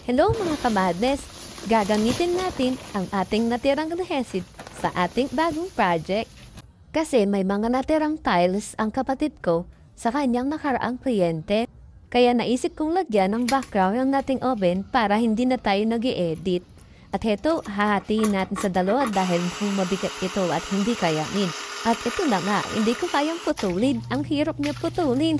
Hello mga kamadnes! Gagamitin natin ang ating natirang adhesive sa ating bagong project. Kasi may mga natirang tiles ang kapatid ko sa kanyang nakaraang kliyente. Kaya naisip kong lagyan ng background ng nating oven para hindi na tayo nag-i-edit. At heto, hahatiin natin sa dalawa dahil kung mabigat ito at hindi kayanin. At ito na nga, hindi ko kayang putulin. Ang hirap niya putulin.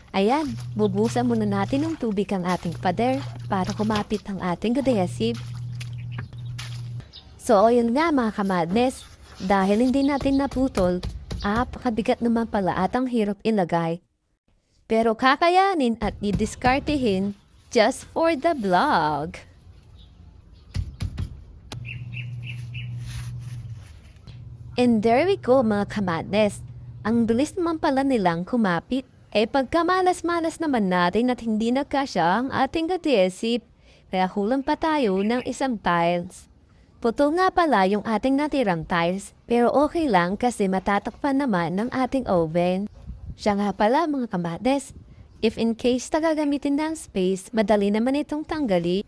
Ayan, bubusan muna natin ng tubig ang ating pader para kumapit ang ating adhesive. So, ayun nga mga kamadnes, dahil hindi natin naputol, apakabigat naman pala at ang hirap ilagay. Pero kakayanin at didiskartehin just for the vlog. And there we go mga kamadnes. Ang bilis naman pala nilang kumapit. Pagka malas-malas naman natin at hindi nagkasya ang ating adhesive, kaya kulang pa tayo ng isang tiles. Putol nga pala yung ating natirang tiles, pero okay lang kasi matatakpan naman ng ating oven. Siya nga pala mga kamadnes, if in case gagamitin ng space, madali naman itong tanggali.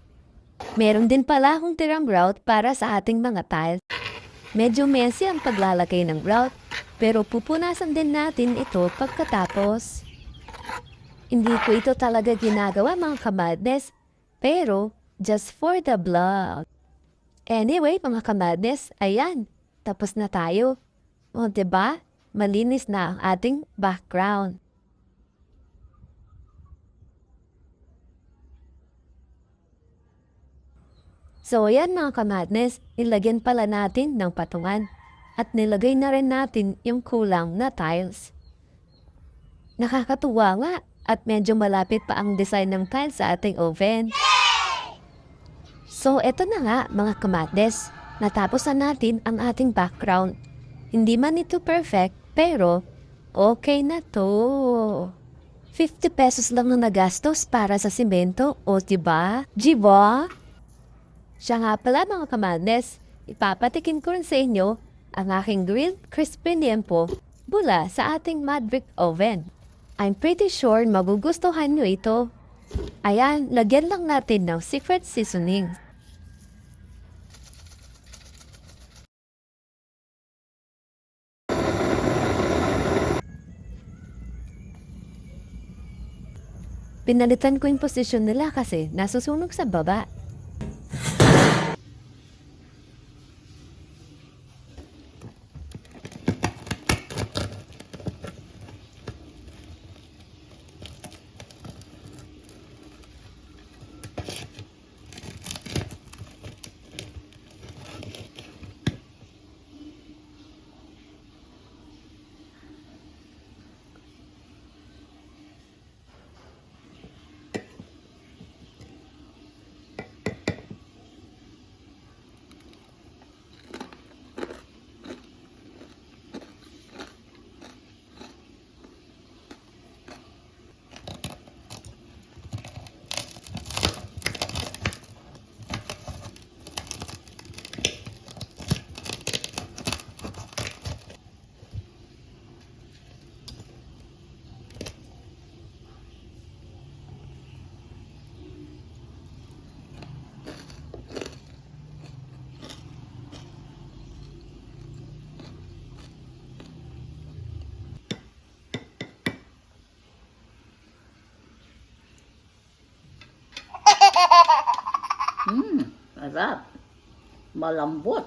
Meron din pala akong tirang grout para sa ating mga tiles. Medyo messy ang paglalagay ng grout, pero pupunasan din natin ito pagkatapos. Hindi ko ito talaga ginagawa mga kamadnes, pero just for the vlog. Anyway mga kamadnes, ayan, tapos na tayo. O diba, malinis na ang ating background. So ayan mga kamadnes, nilagyan pala natin ng patungan. At nilagay na rin natin yung kulang na tiles. Nakakatuwa nga at medyo malapit pa ang design ng tiles sa ating oven. So eto na nga mga kamadnes, natapos na natin ang ating background. Hindi man ito perfect pero okay na to. 50 pesos lang na nagastos para sa simento, o diba? Diba? Siya nga pala mga kamadnes, ipapatikin ko rin sa inyo ang aking grilled crispy liempo mula sa ating mud brick oven. I'm pretty sure magugustuhan nyo ito. Ayan, lagyan lang natin ng secret seasoning. Pinalitan ko yung posisyon nila kasi nasusunog sa baba. Sarap. Malambot.